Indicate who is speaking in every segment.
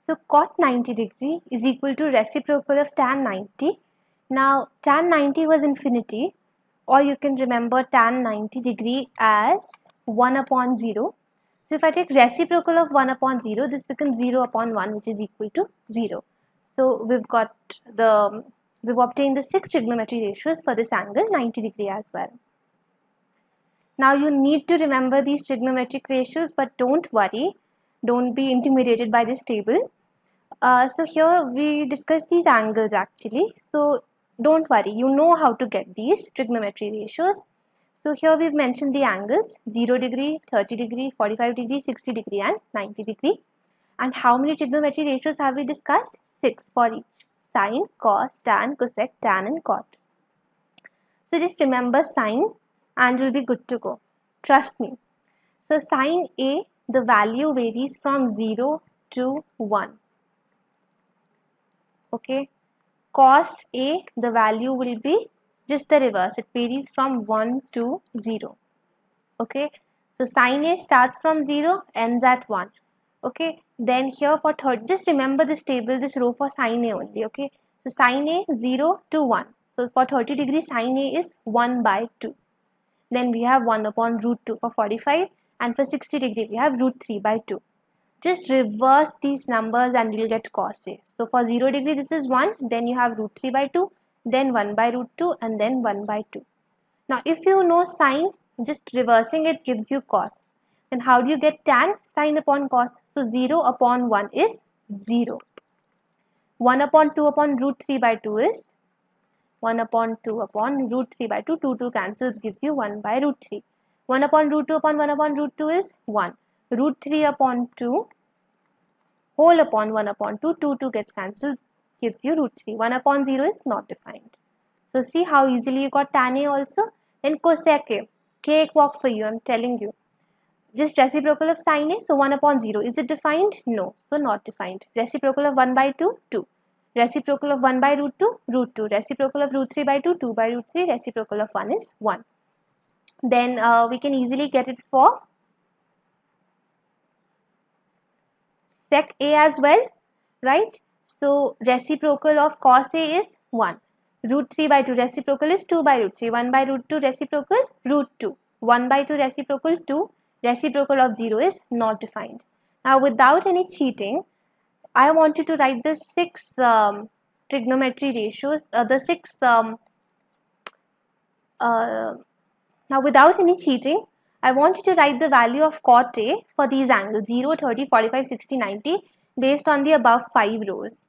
Speaker 1: So cot 90 degree is equal to reciprocal of tan 90. Now tan 90 was infinity, or you can remember tan 90 degree as 1 upon 0. So if I take reciprocal of 1 upon 0, this becomes 0 upon 1, which is equal to 0. So we've obtained the 6 trigonometry ratios for this angle 90 degree as well. Now you need to remember these trigonometric ratios, but don't worry, don't be intimidated by this table. So here we discuss these angles actually. So don't worry, you know how to get these trigonometry ratios. So here we've mentioned the angles 0 degree, 30 degree, 45 degree, 60 degree and 90 degree. And how many trigonometry ratios have we discussed? 6 for each: sine, cos, tan, cosec, tan and cot. So just remember sine and you'll be good to go. Trust me. So sine A, the value varies from 0 to 1. Okay. Cos A, the value will be just the reverse. It varies from 1 to 0. Okay. So sine A starts from 0, ends at 1. Okay. Then here for third, just remember this table, this row for sine A only. Okay. So sine A 0 to 1. So for 30 degrees, sine A is 1 by 2. Then we have 1 upon root 2 for 45, and for 60 degree we have root 3 by 2. Just reverse these numbers and you'll get cos A. So for 0 degree this is 1, then you have root 3 by 2, then 1 by root 2 and then 1 by 2. Now if you know sine, just reversing it gives you cos. Then how do you get tan? Sine upon cos. So 0 upon 1 is 0. 1 upon 2 upon root 3 by 2 is 1 upon 2 upon root 3 by 2. 2 cancels, gives you 1 by root 3. 1 upon root 2 upon 1 upon root 2 is 1. Root 3 upon 2 whole upon 1 upon 2. 2 gets cancelled, gives you root 3. 1 upon 0 is not defined. So see how easily you got tan A also. Then cosec A. Cakewalk for you, I'm telling you. Just reciprocal of sine A. So 1 upon 0. Is it defined? No. So not defined. Reciprocal of 1 by 2, 2. Reciprocal of 1 by root 2, root 2. Reciprocal of root 3 by 2, 2 by root 3. Reciprocal of 1 is 1. Then we can easily get it for sec A as well, right? So reciprocal of cos A is 1. Root 3 by 2 reciprocal is 2 by root 3. 1 by root 2 reciprocal root 2. 1 by 2 reciprocal 2. Reciprocal of 0 is not defined. Now without any cheating, I want you to write the 6 trigonometry ratios, now without any cheating, I want you to write the value of cot A for these angles 0, 30, 45, 60, 90 based on the above 5 rows.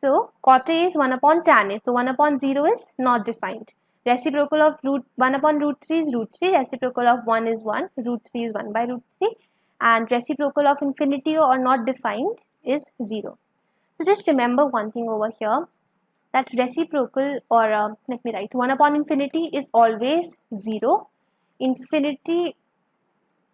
Speaker 1: So cot A is 1 upon tan A. So 1 upon 0 is not defined. Reciprocal of 1 upon root 3 is root 3. Reciprocal of 1 is 1. Root 3 is 1 by root 3. And reciprocal of infinity or not defined is 0. So just remember one thing over here, that reciprocal or let me write 1 upon infinity is always 0. Infinity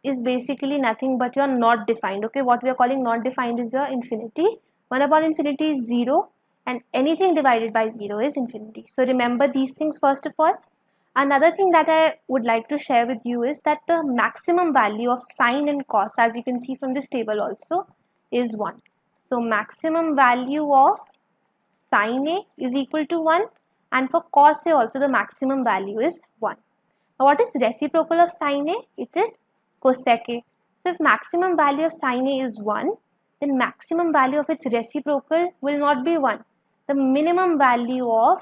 Speaker 1: is basically nothing but your not defined. Okay, what we are calling not defined is your infinity. 1 upon infinity is 0 and anything divided by 0 is infinity. So remember these things first of all. Another thing that I would like to share with you is that the maximum value of sine and cos, as you can see from this table also, is 1. So maximum value of sine A is equal to 1 and for cos A also the maximum value is 1. Now what is reciprocal of sine A? It is cosec A. So if maximum value of sine A is 1, then maximum value of its reciprocal will not be 1. The minimum value of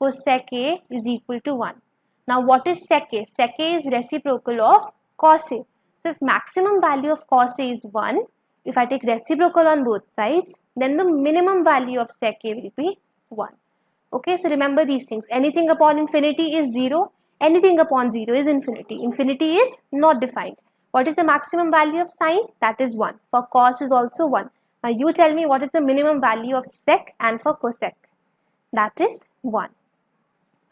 Speaker 1: cosec A is equal to 1. Now what is sec A? Sec A is reciprocal of cos A. So if maximum value of cos A is 1, if I take reciprocal on both sides, then the minimum value of sec A will be 1. Okay, so remember these things. Anything upon infinity is 0. Anything upon 0 is infinity. Infinity is not defined. What is the maximum value of sine? That is 1. For cos is also 1. Now you tell me what is the minimum value of sec and for cosec. That is 1.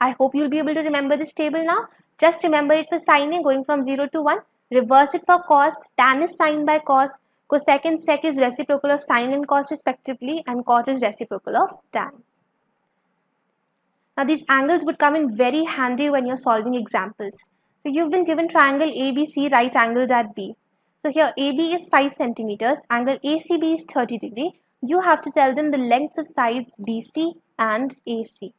Speaker 1: I hope you will be able to remember this table now. Just remember it for sine A going from 0 to 1. Reverse it for cos. Tan is sine by cos. Cosec and sec is reciprocal of sine and cos respectively, and cot is reciprocal of tan. Now these angles would come in very handy when you're solving examples. So you've been given triangle ABC right angled at B. So here AB is 5 centimeters, angle ACB is 30 degree. You have to tell them the lengths of sides BC and AC.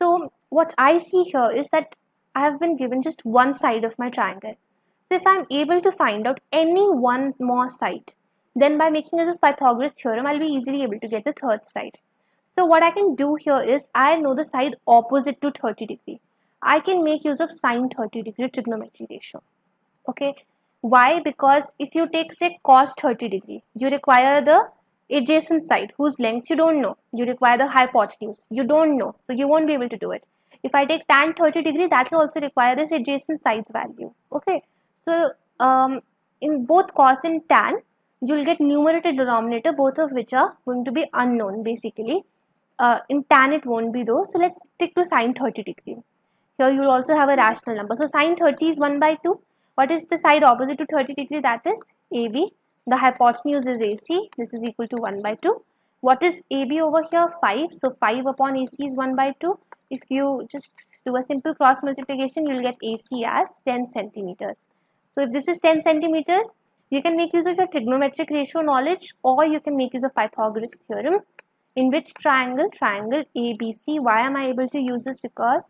Speaker 1: So what I see here is that I have been given just one side of my triangle. So if I am able to find out any one more side, then by making use of Pythagoras theorem, I'll be easily able to get the third side. So what I can do here is I know the side opposite to 30 degree. I can make use of sine 30 degree trigonometry ratio. Okay. Why? Because if you take say cos 30 degree, you require the adjacent side whose length you don't know. You require the hypotenuse. You don't know. So you won't be able to do it. If I take tan 30 degree, that will also require this adjacent sides value. Okay. So in both cos and tan, you'll get numerator denominator, both of which are going to be unknown basically. In tan it won't be though. So let's stick to sine 30 degree. Here you will also have a rational number. So sine 30 is 1 by 2. What is the side opposite to 30 degree? That is AB. The hypotenuse is AC. This is equal to 1 by 2. What is AB over here? 5. So 5 upon AC is 1 by 2. If you just do a simple cross multiplication, you will get AC as 10 centimeters. So if this is 10 centimeters, you can make use of your trigonometric ratio knowledge, or you can make use of Pythagoras theorem. In which triangle? Triangle ABC. Why am I able to use this? Because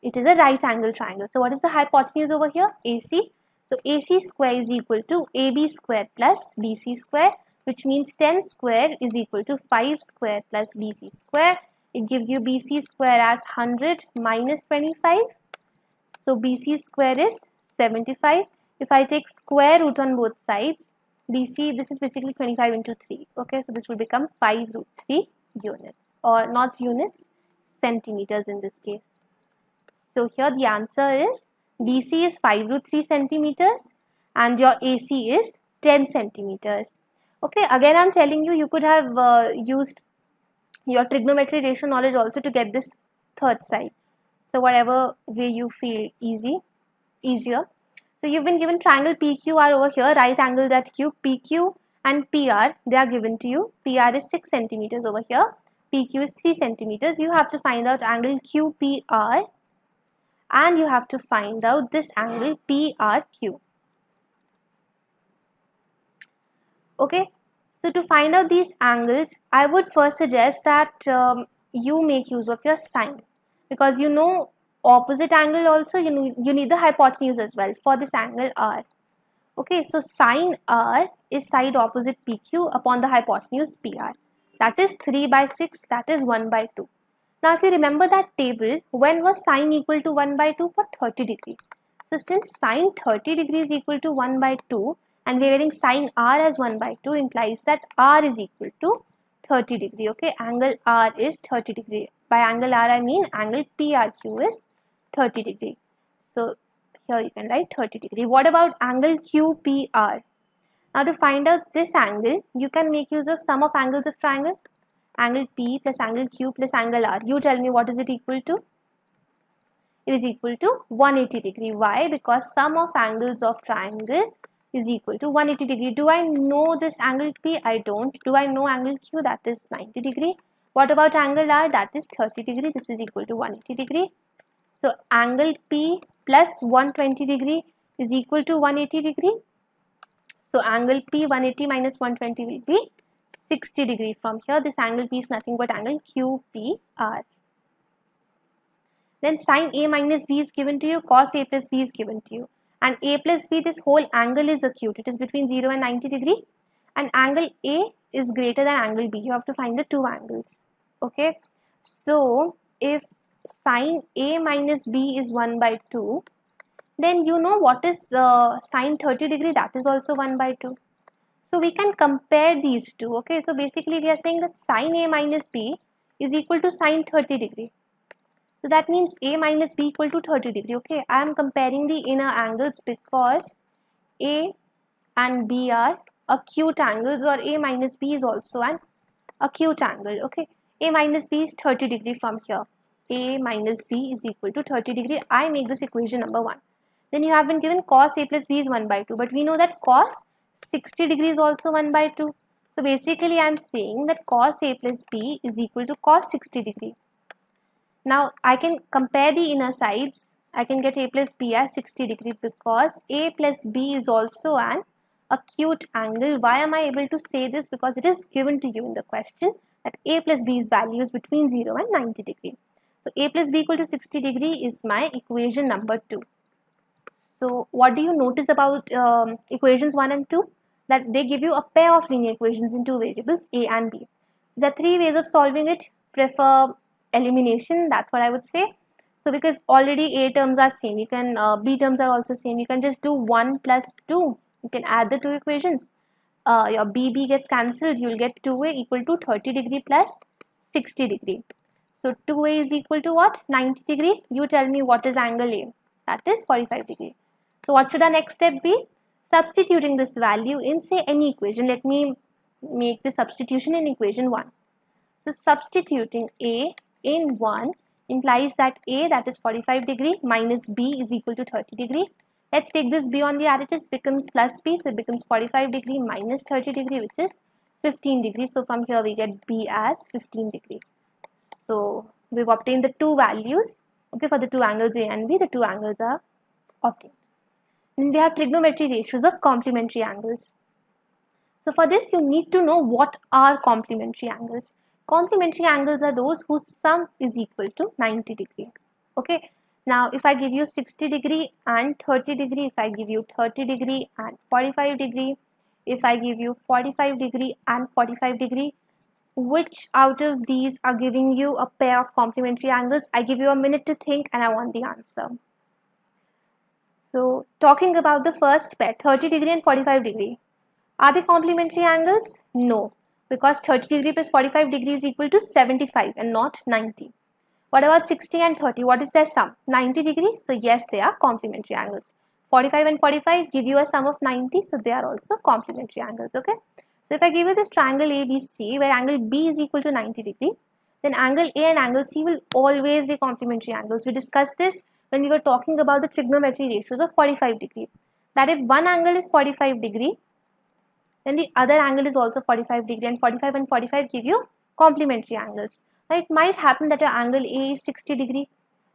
Speaker 1: it is a right angle triangle. So what is the hypotenuse over here? AC. So AC square is equal to AB square plus BC square, which means 10 square is equal to 5 square plus BC square. It gives you BC square as 100 minus 25. So BC square is 75. If I take square root on both sides, BC, this is basically 25 into 3. Okay, so this will become 5 root 3 units, or not units, centimeters in this case. So here the answer is BC is 5 root 3 centimeters and your AC is 10 centimeters. Okay, again I'm telling you, you could have used your trigonometry ratio knowledge also to get this third side. So whatever way you feel easier. So you've been given triangle PQR over here, right angle at Q, PQ and PR, they are given to you. PR is 6 centimeters over here, PQ is 3 centimeters. You have to find out angle QPR. And you have to find out this angle PRQ. Okay, so to find out these angles, I would first suggest that you make use of your sine, because you know opposite angle also, you need the hypotenuse as well for this angle R. Okay, so sine R is side opposite PQ upon the hypotenuse PR. That is 3 by 6, that is 1 by 2. Now, if you remember that table, when was sine equal to 1 by 2? For 30 degree. So, since sine 30 degree is equal to 1 by 2 and we are getting sine R as 1 by 2, implies that R is equal to 30 degree. Okay, angle R is 30 degree. By angle R, I mean angle PRQ is 30 degree. So, here you can write 30 degree. What about angle QPR? Now, to find out this angle, you can make use of sum of angles of triangle. Angle P plus angle Q plus angle R. You tell me what is it equal to? It is equal to 180 degree. Why? Because sum of angles of triangle is equal to 180 degree. Do I know this angle P? I don't. Do I know angle Q? That is 90 degree. What about angle R? That is 30 degree. This is equal to 180 degree. So angle P plus 120 degree is equal to 180 degree. So angle P 180 minus 120 will be 60 degree. From here, this angle P is nothing but angle QPR. Then sine A minus B is given to you, cos A plus B is given to you. And A plus B, this whole angle is acute. It is between 0 and 90 degree. And angle A is greater than angle B. You have to find the two angles. Okay. So, if sine A minus B is 1 by 2, then you know what is sine 30 degree, that is also 1 by 2. So we can compare these two. Okay, so basically we are saying that sine A minus B is equal to sine 30 degree. So that means A minus B equal to 30 degree. Okay, I am comparing the inner angles because A and B are acute angles, or A minus B is also an acute angle. Okay, A minus B is 30 degree from here. A minus B is equal to 30 degree. I make this equation number 1. Then you have been given cos A plus B is 1 by 2. But we know that cos 60 degree is also 1 by 2. So basically I am saying that cos A plus B is equal to cos 60 degree. Now I can compare the inner sides. I can get A plus B as 60 degree because A plus B is also an acute angle. Why am I able to say this? Because it is given to you in the question that a plus b's value is between 0 and 90 degree. So a plus b equal to 60 degree is my equation number 2. So what do you notice about equations 1 and 2? That they give you a pair of linear equations in two variables a and b. There are three ways of solving it. Prefer elimination, that's what I would say. So because already a terms are same, you can b terms are also same, you can just do 1 plus 2. You can add the two equations. Your b gets cancelled, you will get 2a equal to 30 degree plus 60 degree. So 2a is equal to what? 90 degree. You tell me what is angle a. That is 45 degree. So what should our next step be? Substituting this value in say any equation. Let me make the substitution in equation 1. So substituting a in 1 implies that a, that is 45 degree, minus b is equal to 30 degree. Let's take this b on the RHS, becomes plus b, so it becomes 45 degree minus 30 degree, which is 15 degree. So from here we get b as 15 degree. So we've obtained the two values. Okay, for the two angles a and b, the two angles are obtained. Then we have trigonometry ratios of complementary angles. So for this you need to know what are complementary angles. Complementary angles are those whose sum is equal to 90 degree. Okay. Now if I give you 60 degree and 30 degree, if I give you 30 degree and 45 degree, if I give you 45 degree and 45 degree, which out of these are giving you a pair of complementary angles? I give you a minute to think and I want the answer. So talking about the first pair, 30 degree and 45 degree. Are they complementary angles? No, because 30 degree plus 45 degree is equal to 75 and not 90. What about 60 and 30? What is their sum? 90 degree. So yes, they are complementary angles. 45 and 45 give you a sum of 90. So they are also complementary angles. Okay. So if I give you this triangle ABC where angle B is equal to 90 degree, then angle A and angle C will always be complementary angles. We discussed this when we were talking about the trigonometry ratios of 45 degree. That if one angle is 45 degree, then the other angle is also 45 degree, and 45 and 45 give you complementary angles. Now it might happen that your angle A is 60 degree,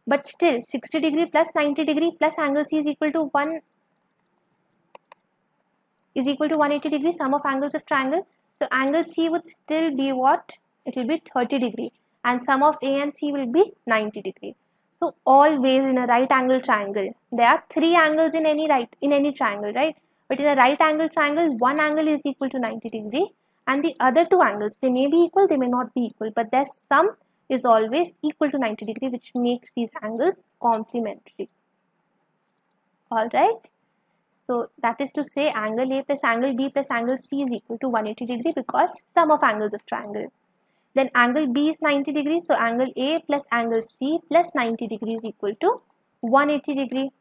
Speaker 1: but still 60 degree plus 90 degree plus angle C is equal to 180 degree, sum of angles of triangle. So angle C would still be what? It will be 30 degree and sum of A and C will be 90 degree. So always in a right angle triangle, there are three angles in any triangle, right? But in a right angle triangle, one angle is equal to 90 degree and the other two angles, they may be equal, they may not be equal, but their sum is always equal to 90 degree, which makes these angles complementary. Alright. So that is to say angle A plus angle B plus angle C is equal to 180 degree because sum of angles of triangle. Then angle B is 90 degree, so angle A plus angle C plus 90 degree is equal to 180 degree.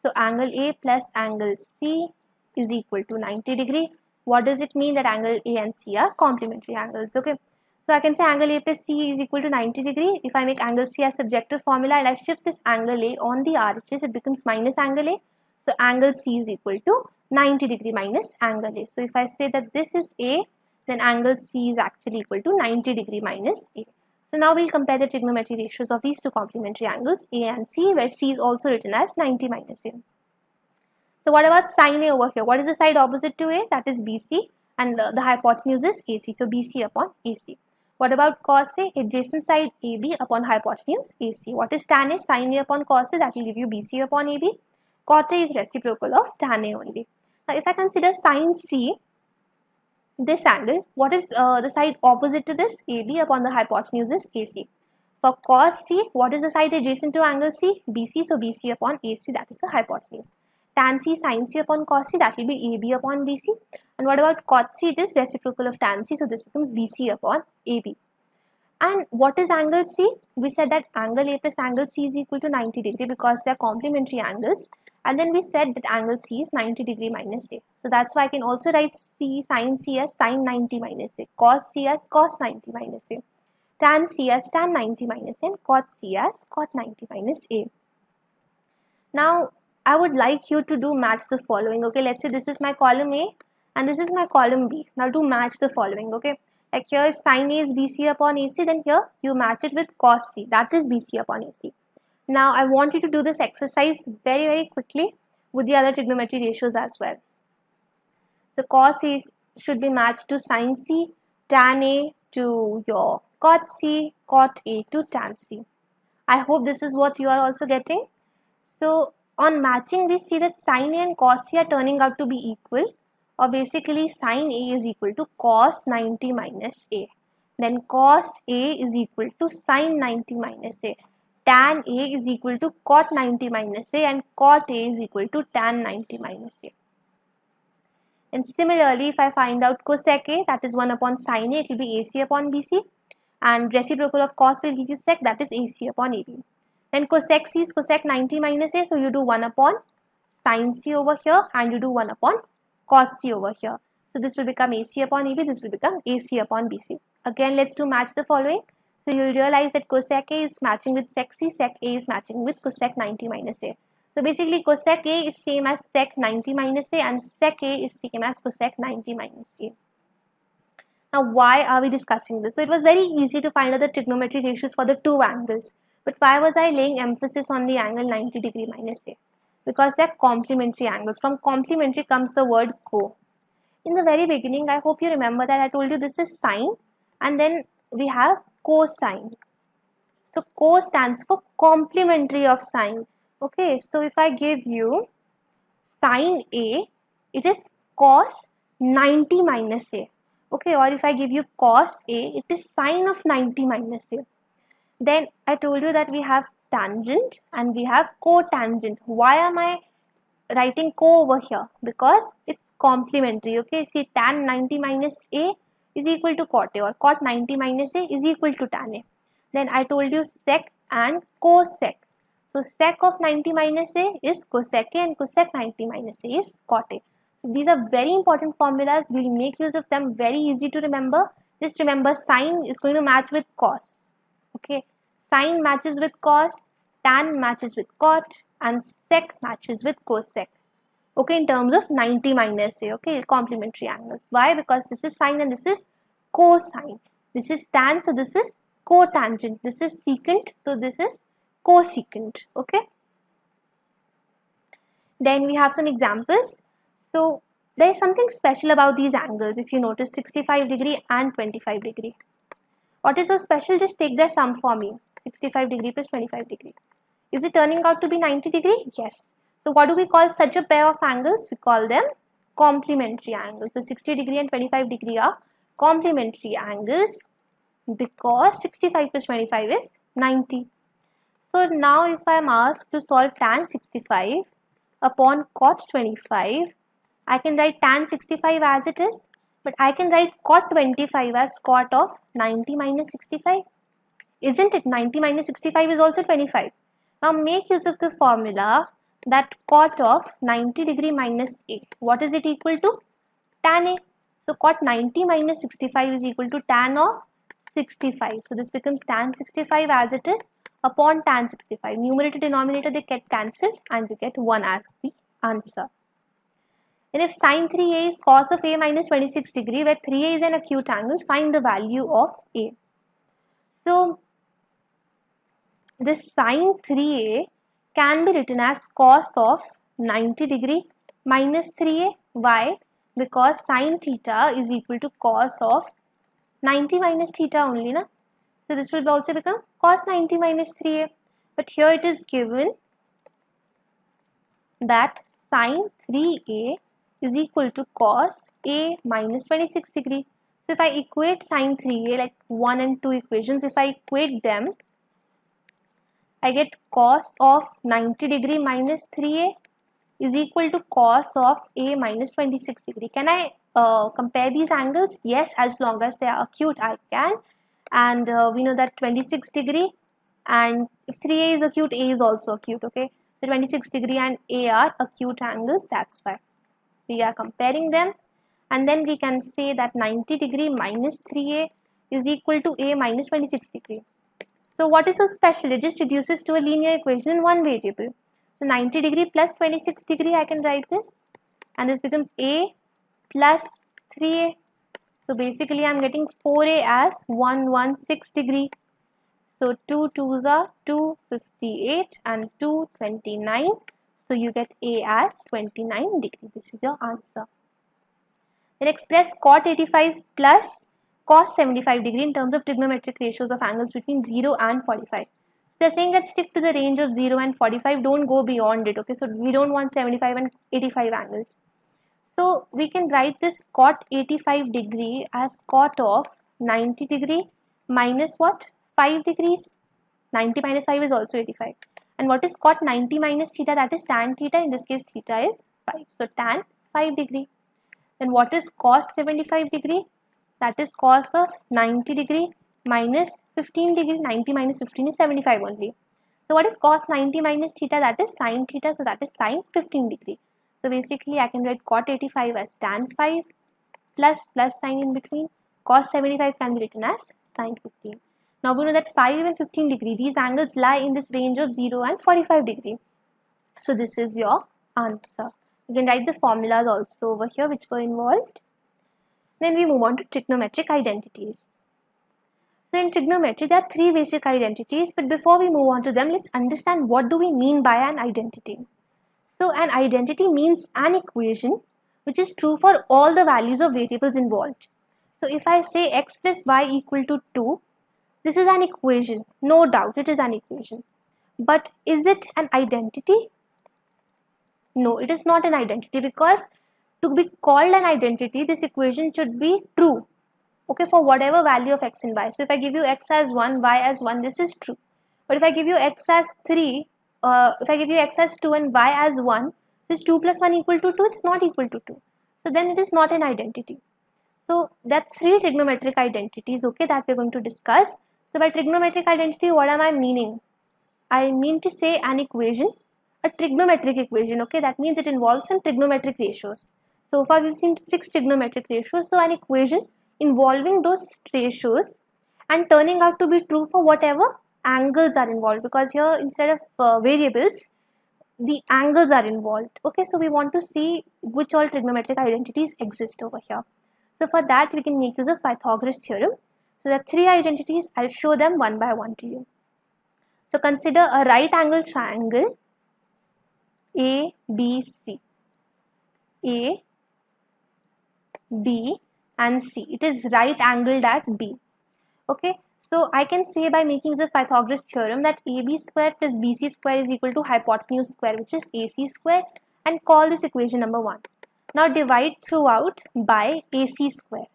Speaker 1: So angle A plus angle C is equal to 90 degree. What does it mean that angle A and C are complementary angles? Okay. So I can say angle A plus C is equal to 90 degree. If I make angle C as subjective formula and I shift this angle A on the RHS, it becomes minus angle A. So angle C is equal to 90 degree minus angle A. So if I say that this is A, then angle C is actually equal to 90 degree minus A. So now we'll compare the trigonometry ratios of these two complementary angles A and C, where C is also written as 90 minus A. So what about sine A over here? What is the side opposite to A? That is BC, and the hypotenuse is AC. So BC upon AC. What about cos A? Adjacent side AB upon hypotenuse AC. What is tan A? Sin A upon cos A. That will give you BC upon AB. Cot A is reciprocal of tan A only. Now if I consider sin C, this angle, what is the side opposite to this? AB upon the hypotenuse is AC. For cos C, what is the side adjacent to angle C? BC, so BC upon AC, that is the hypotenuse. Tan C, sin C upon cos C, that will be AB upon BC. And what about cot C? It is reciprocal of tan C, so this becomes BC upon AB. And what is angle C? We said that angle A plus angle C is equal to 90 degree because they are complementary angles. And then we said that angle C is 90 degree minus A. So that's why I can also write C, sin C as sin 90 minus A, cos C as cos 90 minus A, tan C as tan 90 minus A, and cot C as cot 90 minus A. Now, I would like you to do match the following. Okay, let's say this is my column A and this is my column B. Now do match the following. Okay, like here if sin A is BC upon AC, then here you match it with cos C, that is BC upon AC. Now I want you to do this exercise very quickly with the other trigonometry ratios as well. The cos A should be matched to sin C, tan A to your cot C, cot A to tan C. I hope this is what you are also getting. So on matching, we see that sin A and cos C are turning out to be equal, or basically sin A is equal to cos 90 minus A. Then cos A is equal to sin 90 minus A. Tan A is equal to cot 90 minus A, and cot A is equal to tan 90 minus A. And similarly, if I find out cosec A, that is 1 upon sin A, it will be AC upon BC. And reciprocal of cos will give you sec, that is AC upon AB. Then cosec C is cosec 90 minus A, so you do 1 upon sin C over here, and you do 1 upon cos C over here. So this will become AC upon AB, this will become AC upon BC. Again, let's do match the following. So you will realize that cosec A is matching with sec C, sec A is matching with cosec 90 minus A. So basically cosec A is same as sec 90 minus A, and sec A is same as cosec 90 minus A. Now why are we discussing this? So it was very easy to find out the trigonometry ratios for the two angles. But why was I laying emphasis on the angle 90 degree minus A? Because they are complementary angles. From complementary comes the word co. In the very beginning, I hope you remember that I told you this is sine, and then we have cosine. So co stands for complementary of sine. Okay, so if I give you sine A, it is cos 90 minus A. Okay, or if I give you cos A, it is sine of 90 minus A. Then I told you that we have tangent and we have cotangent. Why am I writing co over here? Because it's complementary. Okay, see, tan 90 minus A is equal to cot A, or cot 90 minus A is equal to tan A. Then I told you sec and cosec. So sec of 90 minus A is cosec A, and cosec 90 minus A is cot A. So these are very important formulas. We'll make use of them, very easy to remember. Just remember, sine is going to match with cos. Okay, sine matches with cos, tan matches with cot, and sec matches with cosec. Okay, in terms of 90 minus A, okay, complementary angles. Why? Because this is sine and this is cosine. This is tan, so this is cotangent. This is secant, so this is cosecant. Okay. Then we have some examples. So there is something special about these angles. If you notice, 65 degree and 25 degree. What is so special? Just take their sum for me. 65 degree plus 25 degree. Is it turning out to be 90 degree? Yes. So what do we call such a pair of angles? We call them complementary angles. So 60 degree and 25 degree are complementary angles because 65 plus 25 is 90. So now if I am asked to solve tan 65 upon cot 25, I can write tan 65 as it is, but I can write cot 25 as cot of 90 minus 65. Isn't it? 90 minus 65 is also 25. Now make use of the formula that cot of 90 degree minus A. What is it equal to? Tan A. So cot 90 minus 65 is equal to tan of 65. So this becomes tan 65 as it is upon tan 65. Numerator, denominator, they get cancelled and we get 1 as the answer. And if sin 3A is cos of A minus 26 degree, where 3A is an acute angle, find the value of A. So this sin 3A can be written as cos of 90 degree minus 3A. Why? Because sin theta is equal to cos of 90 minus theta only, na? So this will also become cos 90 minus 3A. But here it is given that sin 3A is equal to cos A minus 26 degree. So if I equate sin 3A, like 1 and 2 equations, if I equate them, I get cos of 90 degree minus 3A is equal to cos of A minus 26 degree. Can I compare these angles? Yes, as long as they are acute, I can. And we know that 26 degree, and if 3A is acute, A is also acute. Okay, so 26 degree and A are acute angles. That's why we are comparing them. And then we can say that 90 degree minus 3A is equal to A minus 26 degree. So what is so special? It just reduces to a linear equation in one variable. So 90 degree plus 26 degree, I can write this, and this becomes A plus 3A. So basically I am getting 4A as 116 degree. So 2 2s are 258 and 229. So you get A as 29 degree. This is your answer. Then express cot 85 plus cos 75 degree in terms of trigonometric ratios of angles between 0 and 45. So they're saying that stick to the range of 0 and 45, don't go beyond it. Okay, so we don't want 75 and 85 angles. So we can write this cot 85 degree as cot of 90 degree minus what? 5 degrees. 90 minus 5 is also 85. And what is cot 90 minus theta? That is tan theta. In this case, theta is 5. So tan 5 degree. Then what is cos 75 degree? That is cos of 90 degree minus 15 degree. 90 minus 15 is 75 only. So what is cos 90 minus theta? That is sin theta. So that is sin 15 degree. So basically I can write cot 85 as tan 5 plus sign in between. Cos 75 can be written as sin 15. Now we know that 5 and 15 degree, these angles lie in this range of 0 and 45 degree. So this is your answer. You can write the formulas also over here which were involved. Then we move on to trigonometric identities. So in trigonometry there are three basic identities, but before we move on to them, let's understand what do we mean by an identity. So an identity means an equation which is true for all the values of variables involved. So if I say x plus y equal to 2, this is an equation, no doubt it is an equation. But is it an identity? No, it is not an identity, because to be called an identity, this equation should be true, okay, for whatever value of x and y. So if I give you x as 1, y as 1, this is true. But if I give you x as 3, if I give you x as 2 and y as 1, this 2 plus 1 equal to 2, it's not equal to 2. So then it is not an identity. So there are three trigonometric identities, okay, that we're going to discuss. So by trigonometric identity, what am I meaning? I mean to say an equation, a trigonometric equation, okay, that means it involves some trigonometric ratios. So far we've seen 6 trigonometric ratios, so an equation involving those ratios and turning out to be true for whatever angles are involved, because here instead of variables, the angles are involved, okay. So we want to see which all trigonometric identities exist over here. So for that we can make use of Pythagoras theorem. So there are three identities. I'll show them one by one to you. So consider a right angle triangle ABC. A, B and C. It is right angled at B. Okay. So I can say by making use of Pythagoras theorem that AB square plus BC square is equal to hypotenuse square, which is AC square, and call this equation number 1. Now divide throughout by AC square.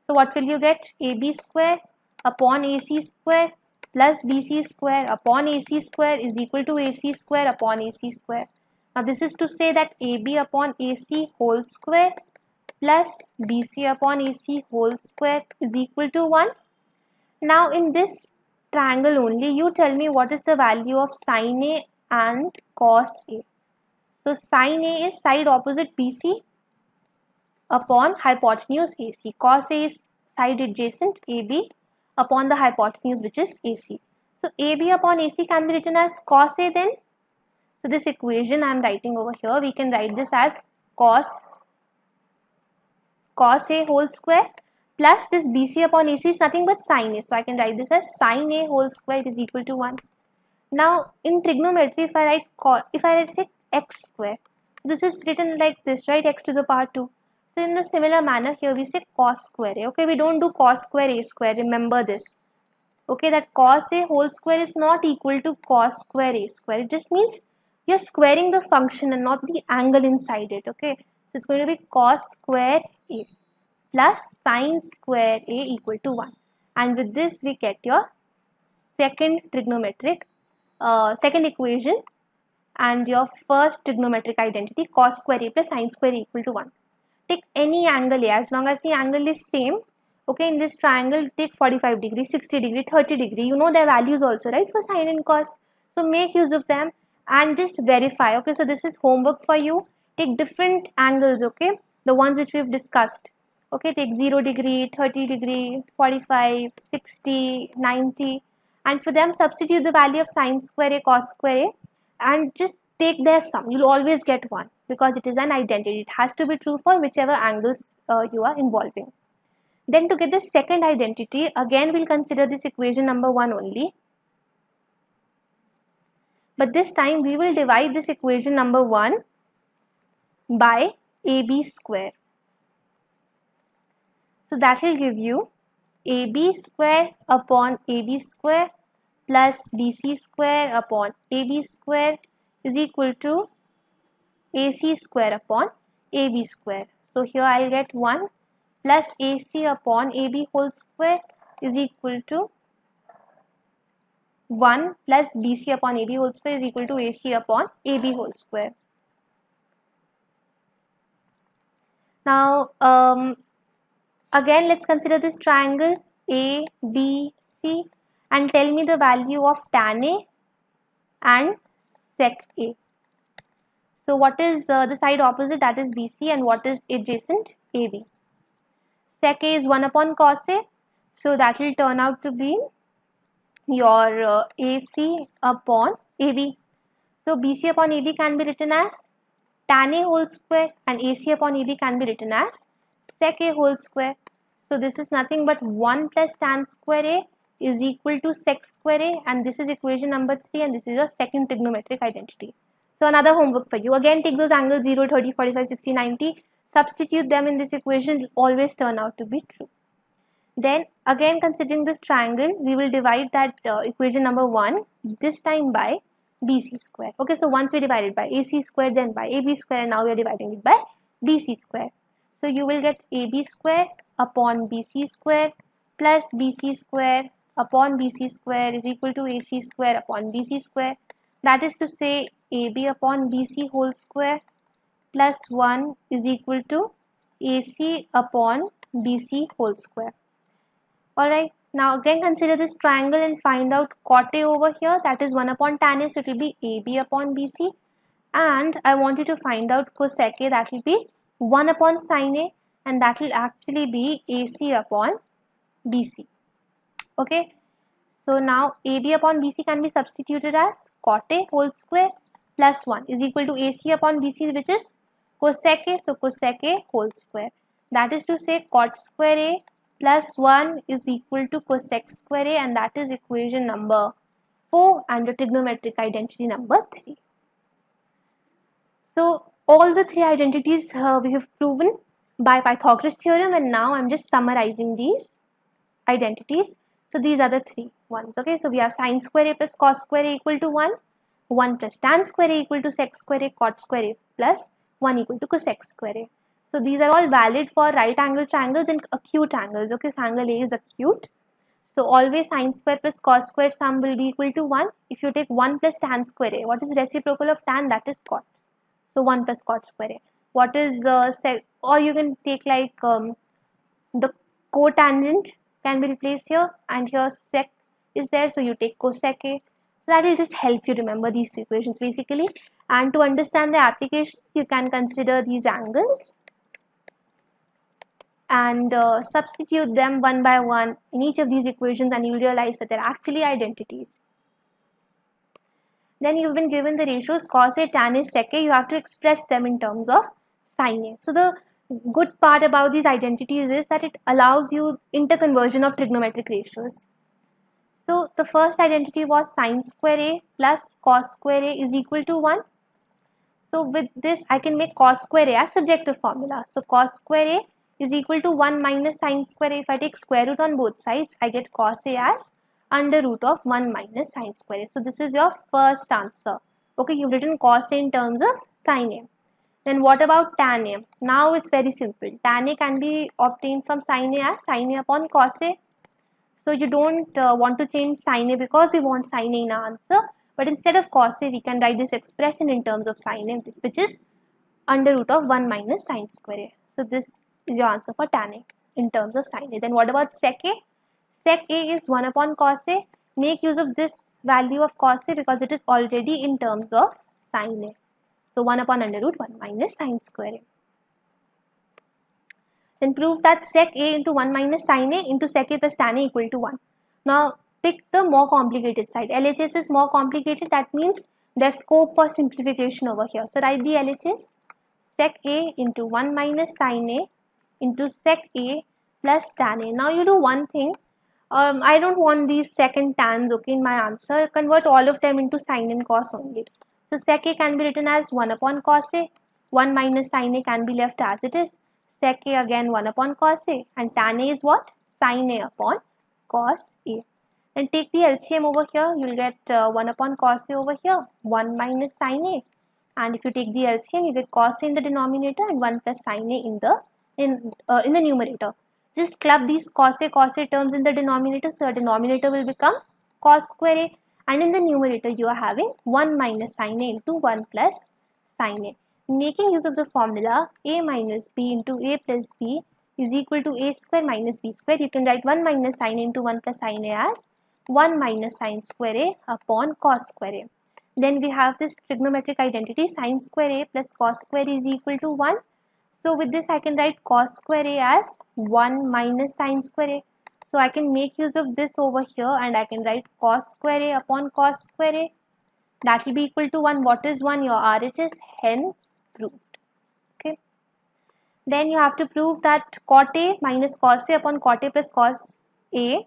Speaker 1: So what will you get? AB square upon AC square plus BC square upon AC square is equal to AC square upon AC square. Now this is to say that AB upon AC whole square plus BC upon AC whole square is equal to 1. Now in this triangle only, you tell me what is the value of sin A and cos A. So sin A is side opposite BC upon hypotenuse AC. Cos A is side adjacent AB upon the hypotenuse, which is AC. So AB upon AC can be written as cos A then. So this equation I am writing over here, we can write this as cos A whole square plus this BC upon AC is nothing but sin A. So I can write this as sin A whole square is equal to 1. Now in trigonometry, if I write say x square, this is written like this, right? X to the power 2. So in the similar manner, here we say cos square A. Okay, we don't do cos square A square. Remember this. Okay, that cos A whole square is not equal to cos square A square. It just means you're squaring the function and not the angle inside it. Okay, so it's going to be cos square A plus sin square A equal to 1. And with this, we get your second trigonometric, second equation, and your first trigonometric identity, cos square A plus sin square A equal to 1. Take any angle A, as long as the angle is same. Okay, in this triangle, take 45 degree, 60 degree, 30 degree. You know their values also, right, for sin and cos. So make use of them and just verify. Okay, so this is homework for you. Take different angles, okay, the ones which we've discussed. Okay, take 0 degree, 30 degree, 45, 60, 90, and for them substitute the value of sin square A, cos square A, and just take their sum. You'll always get 1 because it is an identity. It has to be true for whichever angles you are involving. Then to get the second identity, again we'll consider this equation number 1 only. But this time we will divide this equation number 1 by AB square. So that will give you AB square upon AB square plus BC square upon AB square is equal to AC square upon AB square. So here I'll get 1 plus AC upon AB whole square is equal to 1 plus BC upon AB whole square is equal to AC upon AB whole square. Now again let's consider this triangle ABC and tell me the value of tan A and sec A. So what is the side opposite, that is BC, and what is adjacent, AB. Sec A is 1 upon cos A, so that will turn out to be your AC upon AB. So BC upon AB can be written as tan A whole square and AC upon AB can be written as sec A whole square. So this is nothing but 1 plus tan square A is equal to sec square A, and this is equation number 3, and this is your second trigonometric identity. So another homework for you. Again take those angles 0, 30, 45, 60, 90. Substitute them in this equation, it will always turn out to be true. Then again considering this triangle, we will divide that equation number 1 this time by BC square. Okay, so once we divided by AC square, then by AB square, and now we are dividing it by BC square. So you will get AB square upon BC square plus BC square upon BC square is equal to AC square upon BC square. That is to say AB upon BC whole square plus 1 is equal to AC upon BC whole square. Alright, now again consider this triangle and find out cot A over here, that is 1 upon tan A, so it will be AB upon BC, and I want you to find out cosec A, that will be 1 upon sin A, and that will actually be AC upon BC. Okay, so now AB upon BC can be substituted as cot A whole square plus 1 is equal to AC upon BC, which is cosec A, so cosec A whole square. That is to say cot square A plus 1 is equal to cosec square A, and that is equation number 4 and the trigonometric identity number 3. So all the 3 identities we have proven by Pythagoras theorem, and now I am just summarizing these identities. So these are the 3 ones. Okay, so we have sin square A plus cos square A equal to 1, 1 plus tan square A equal to sec square A, cot square A plus 1 equal to cosec square A. So these are all valid for right angle triangles and acute angles. Okay, if angle A is acute, so always sin square plus cos square sum will be equal to 1. If you take 1 plus tan square A, what is reciprocal of tan? That is cot. So 1 plus cot square A. What is sec, or you can take like the cotangent can be replaced here, and here sec is there, so you take cosec A. So that will just help you remember these 2 equations basically. And to understand the applications, you can consider these angles and substitute them one by one in each of these equations, and you will realize that they are actually identities. Then you have been given the ratios cos A, tan A, sec A. You have to express them in terms of sin A. So the good part about these identities is that it allows you interconversion of trigonometric ratios. So the first identity was sin square A plus cos square A is equal to 1. So with this I can make cos square A as subjective formula. So cos square A is equal to 1 minus sin square A. If I take square root on both sides, I get cos A as under root of 1 minus sin square A. So this is your first answer. Okay, you've written cos A in terms of sin A. Then what about tan A? Now it's very simple. Tan A can be obtained from sin A as sin A upon cos A. So you don't want to change sin A because we want sin A in our answer. But instead of cos A, we can write this expression in terms of sin A, which is under root of 1 minus sin square A. So this is your answer for tan A in terms of sin A. Then what about sec A? Sec A is 1 upon cos A. Make use of this value of cos A because it is already in terms of sin A. So 1 upon under root 1 minus sin square A. Then prove that sec A into 1 minus sin A into sec A plus tan A equal to 1. Now pick the more complicated side. LHS is more complicated. That means there's scope for simplification over here. So write the LHS. Sec A into 1 minus sin A into sec A plus tan A. Now you do one thing. I don't want these sec and tans, okay, in my answer. Convert all of them into sin and cos only. So sec A can be written as 1 upon cos A. 1 minus sin A can be left as it is. sec A again 1 upon cos A, and tan A is what? Sin A upon cos A. And take the LCM over here, you will get 1 upon cos A over here, 1 minus sin A. And if you take the LCM, you get cos A in the denominator and 1 plus sin A in the numerator. Just club these cos A terms in the denominator, so the denominator will become cos square A, and in the numerator you are having 1 minus sin A into 1 plus sin A. Making use of the formula A minus B into A plus B is equal to A square minus B square, you can write 1 minus sin A into 1 plus sin A as 1 minus sin square A upon cos square A. Then we have this trigonometric identity, sin square A plus cos square A is equal to 1. So with this I can write cos square A as 1 minus sin square A. So I can make use of this over here and I can write cos square A upon cos square A. That will be equal to 1. What is 1? Your RHS, hence proved. Okay. Then you have to prove that cot A minus cos A upon cot A plus cos A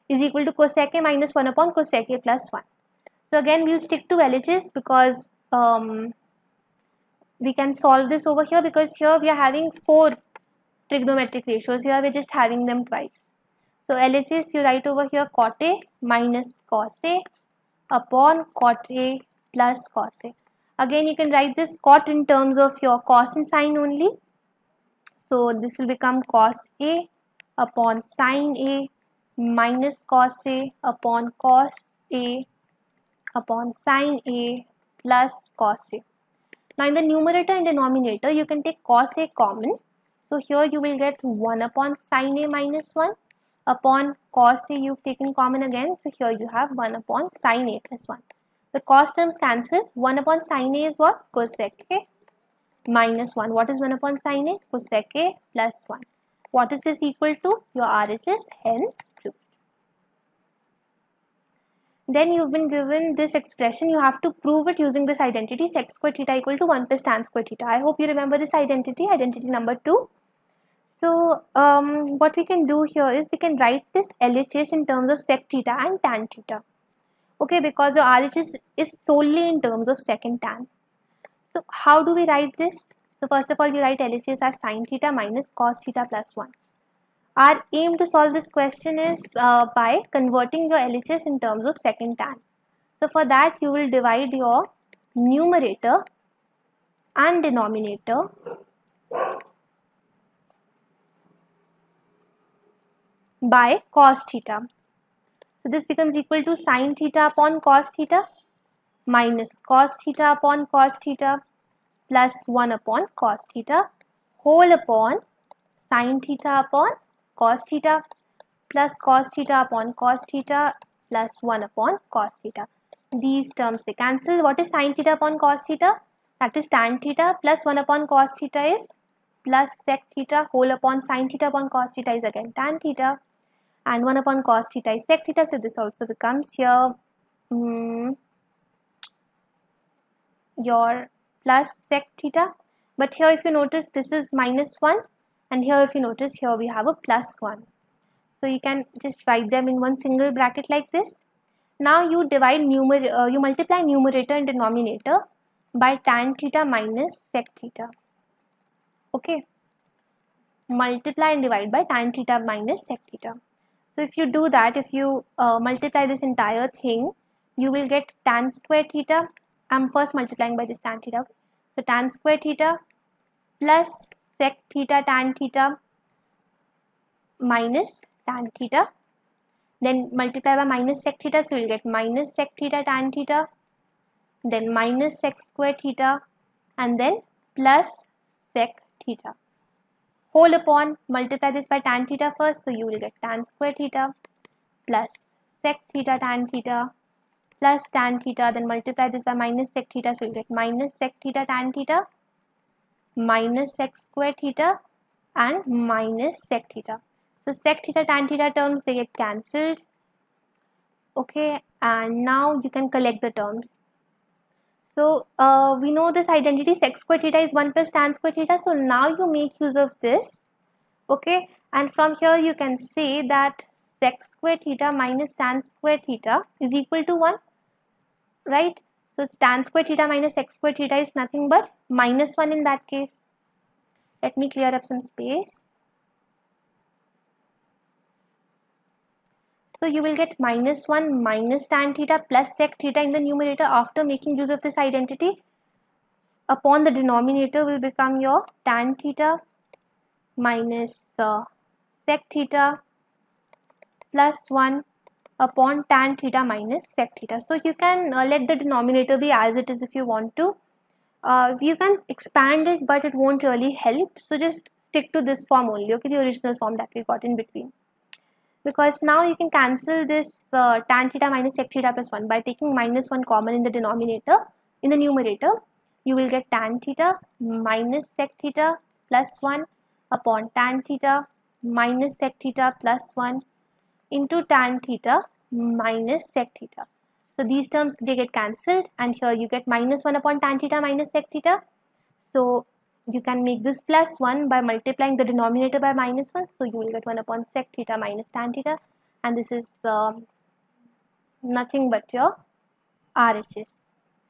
Speaker 1: is equal to cosec A minus 1 upon cosec A plus 1. So again we will stick to LHS because we can solve this over here, because here we are having 4 trigonometric ratios, here we are just having them twice. So LHS you write over here cot A minus cos A upon cot A plus cos A. Again you can write this cot in terms of your cos and sine only. So this will become cos A upon sin A minus cos A upon cos A upon sin A plus cos A. Now in the numerator and denominator you can take cos A common. So here you will get 1 upon sin A minus 1 upon cos A you've taken common again. So here you have 1 upon sin A plus 1. The cos terms cancel. 1 upon sin A is what? Cosec A minus 1. What is 1 upon sin A? Cosec A plus 1. What is this equal to? Your RHS, hence proved. Then you've been given this expression, you have to prove it using this identity, sec square theta equal to 1 plus tan square theta. I hope you remember this identity, identity number 2. So what we can do here is we can write this LHS in terms of sec theta and tan theta. Okay, because your RHS is solely in terms of sec and tan. So how do we write this? So first of all you write LHS as sin theta minus cos theta plus 1. Our aim to solve this question is by converting your LHS in terms of sec and tan. So for that you will divide your numerator and denominator by cos theta. So this becomes equal to sin theta upon cos theta minus cos theta upon cos theta plus 1 upon cos theta whole upon sin theta upon cos theta plus cos theta upon cos theta plus 1 upon cos theta. These terms they cancel. What is sin theta upon cos theta? That is tan theta plus 1 upon cos theta is plus sec theta whole upon sin theta upon cos theta is again tan theta, and 1 upon cos theta is sec theta. So this also becomes here your plus sec theta. But here if you notice this is minus 1. And here if you notice here we have a plus 1. So you can just write them in one single bracket like this. Now you divide you multiply numerator and denominator by tan theta minus sec theta. Okay. Multiply and divide by tan theta minus sec theta. So if you do that, if you multiply this entire thing, you will get tan square theta. I'm first multiplying by this tan theta. So tan square theta plus sec theta tan theta minus tan theta, then multiply by minus sec theta, so you will get minus sec theta tan theta, then minus sec square theta, and then plus sec theta whole upon, multiply this by tan theta first, so you will get tan square theta plus sec theta tan theta plus tan theta, then multiply this by minus sec theta, so you will get minus sec theta tan theta minus sec square theta and minus sec theta. So sec theta tan theta terms they get cancelled. Okay, and now you can collect the terms. So we know this identity sec square theta is 1 plus tan square theta. So now you make use of this. Okay, and from here you can say that sec square theta minus tan square theta is equal to 1, right? So tan square theta minus sec square theta is nothing but minus 1 in that case. Let me clear up some space. So you will get minus 1 minus tan theta plus sec theta in the numerator after making use of this identity. Upon the denominator will become your tan theta minus sec theta plus 1 upon tan theta minus sec theta. So you can let the denominator be as it is if you want to. You can expand it, but it won't really help. So just stick to this form only, okay, the original form that we got in between. Because now you can cancel this tan theta minus sec theta plus 1 by taking minus 1 common in the denominator. In the numerator, you will get tan theta minus sec theta plus 1 upon tan theta minus sec theta plus 1 into tan theta minus sec theta. So these terms, they get cancelled, and here you get minus 1 upon tan theta minus sec theta. So you can make this plus 1 by multiplying the denominator by minus 1. So you will get 1 upon sec theta minus tan theta, and this is nothing but your RHS.